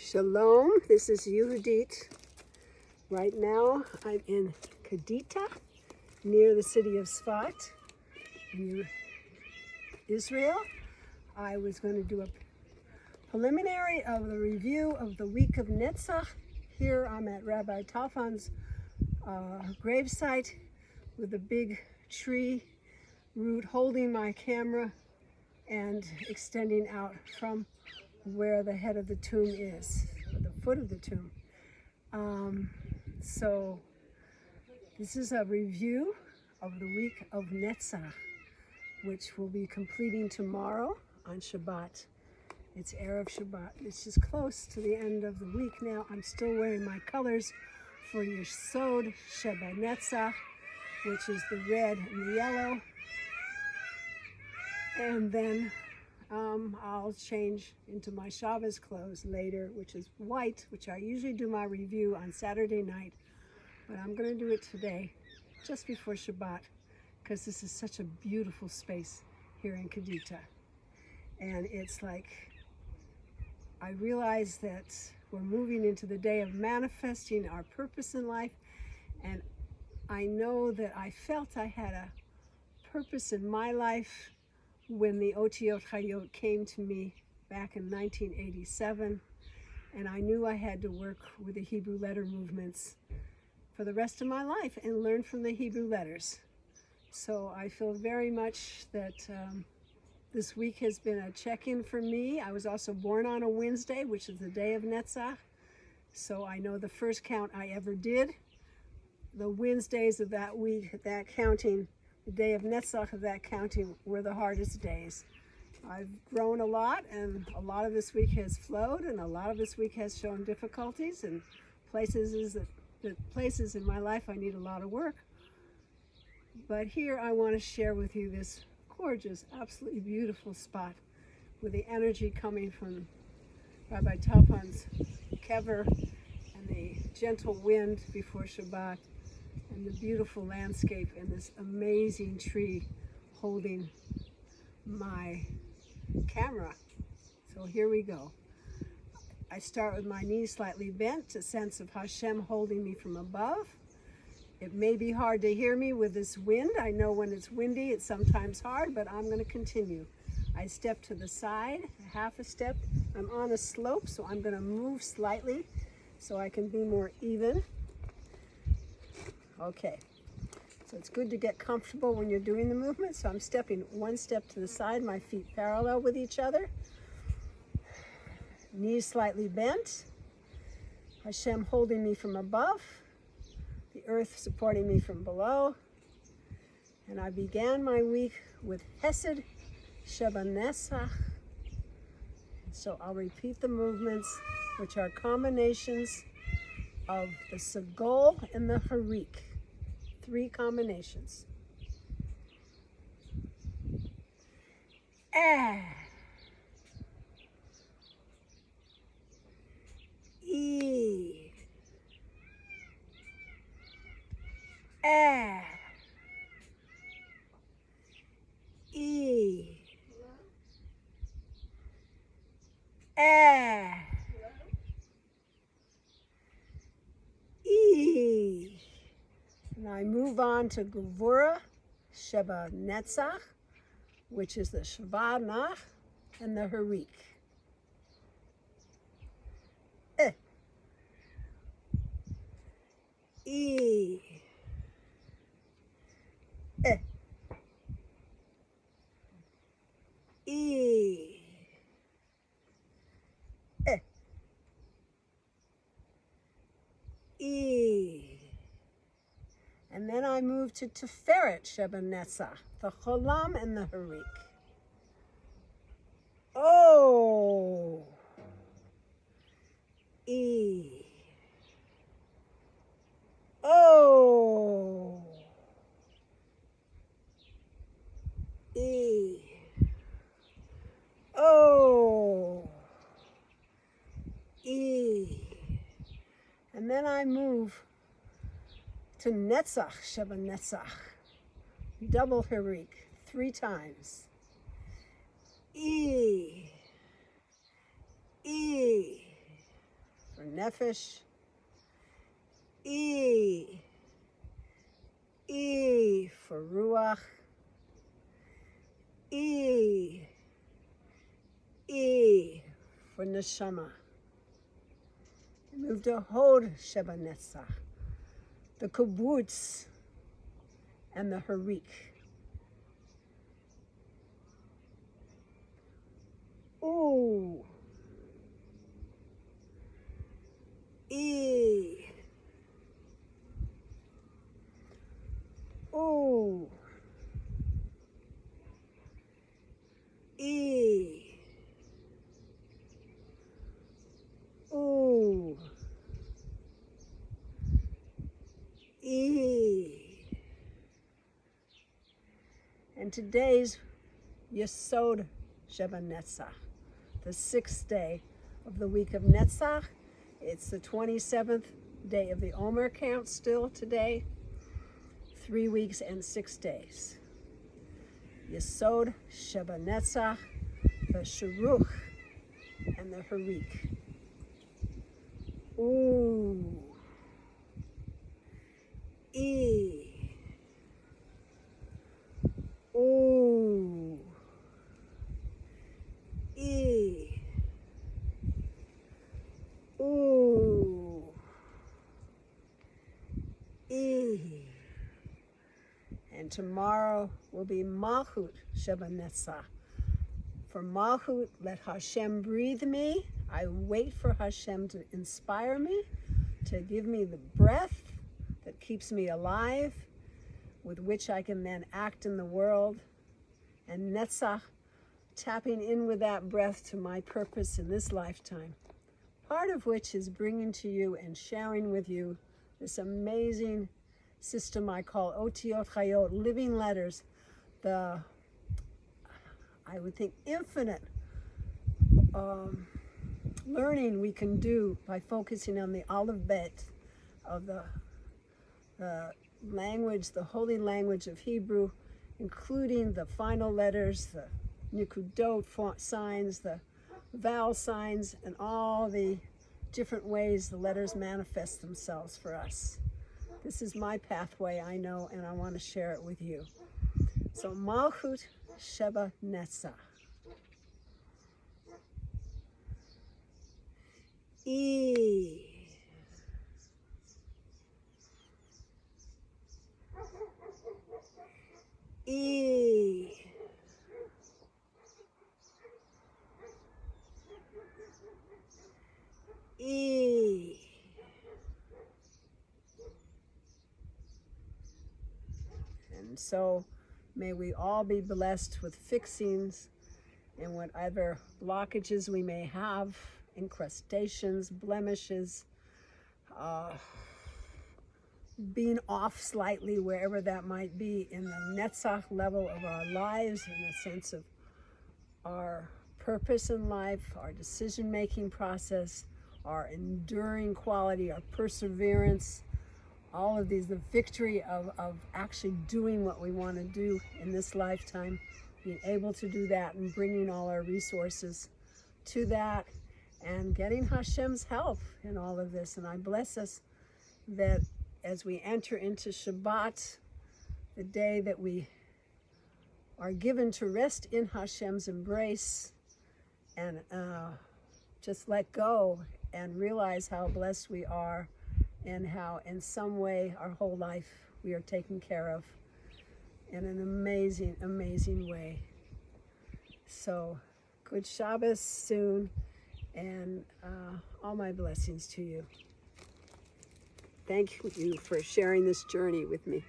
Shalom, this is Yehudit. Right now I'm in Kadita, near the city of Sfat, in Israel. I was going to do a preliminary of the review of the week of Netzach. Here I'm at Rabbi Talfan's gravesite with a big tree root holding my camera and extending out from where the head of the tomb is, or the foot of the tomb. So this is a review of the week of Netzach, which will be completing tomorrow on Shabbat. It's Erev Shabbat. It's just close to the end of the week now. I'm still wearing my colors for Yesod Sheba Netzach, which is the red and the yellow. And then I'll change into my Shabbos clothes later, which is white, which I usually do my review on Saturday night. But I'm going to do it today, just before Shabbat, because this is such a beautiful space here in Kadita. And it's like, I realize that we're moving into the day of manifesting our purpose in life. And I know that I felt I had a purpose in my life when the Otiyot Hayyot came to me back in 1987, and I knew I had to work with the Hebrew letter movements for the rest of my life and learn from the Hebrew letters. So I feel very much that this week has been a check-in for me. I was also born on a Wednesday, which is the day of Netzach, so I know the first count I ever did. The Wednesdays of that week, that counting, the day of Netzach of that counting were the hardest days. I've grown a lot, and a lot of this week has flowed, and a lot of this week has shown difficulties, and places in my life I need a lot of work. But here I want to share with you this gorgeous, absolutely beautiful spot with the energy coming from Rabbi Talfan's kever and the gentle wind before Shabbat, and the beautiful landscape and this amazing tree holding my camera. So here we go. I start with my knees slightly bent, a sense of Hashem holding me from above. It may be hard to hear me with this wind. I know when it's windy, it's sometimes hard, but I'm going to continue. I step to the side, half a step. I'm on a slope, so I'm going to move slightly so I can be more even. Okay, so it's good to get comfortable when you're doing the movement. So I'm stepping one step to the side, my feet parallel with each other. Knees slightly bent. Hashem holding me from above. The earth supporting me from below. And I began my week with Hesed Sheba Netzach. So I'll repeat the movements, which are combinations of the Segol and the Harik. 3 combinations. Ah. E. Ah. E. Ah. E. And I move on to Gevura Sheba Netzach, which is the Shvanach and the Harik. E. E. E. And then I move to Sefirot Sheba Netzach, the Cholam and the Harik. O. E. O. E. O. E. And then I move to Netzach Sheba Netzach, double Harik, 3 times. E. E. nefesh. E for ruach. E for neshama. Move to hod sheba netzach, the kibbutz and the harik. Ooh. E. Ooh. E. Ooh. E. And today's Yesod Sheba Netzach, the 6th day of the week of Netzach. It's the 27th day of the Omer Count still today. 3 weeks and 6 days. Yesod Sheba Netzach, the Sharuch, and the Harik. Ooh. E. Ooh. E. Ooh. E. And tomorrow will be Malchut Sheba Netzach. For Malchut, let Hashem breathe me. I wait for Hashem to inspire me, to give me the breath that keeps me alive, with which I can then act in the world. And Netzach, tapping in with that breath to my purpose in this lifetime, part of which is bringing to you and sharing with you this amazing system I call Otiyot Hayyot, living letters, the, I would think, infinite learning we can do by focusing on the Aleph Bet of the language, the holy language of Hebrew, including the final letters, the nikudot signs, the vowel signs, and all the different ways the letters manifest themselves for us. This is my pathway, I know, and I want to share it with you. So Malchut Sheba Netzach. E. E. E. And so may we all be blessed with fixings and whatever blockages we may have, incrustations, blemishes, being off slightly wherever that might be in the Netzach level of our lives, in the sense of our purpose in life, our decision-making process, our enduring quality, our perseverance, all of these, the victory of actually doing what we want to do in this lifetime, being able to do that and bringing all our resources to that and getting Hashem's help in all of this. And I bless us that as we enter into Shabbat, the day that we are given to rest in Hashem's embrace and just let go and realize how blessed we are and how in some way our whole life we are taken care of in an amazing, amazing way. So good Shabbos soon, and all my blessings to you. Thank you for sharing this journey with me.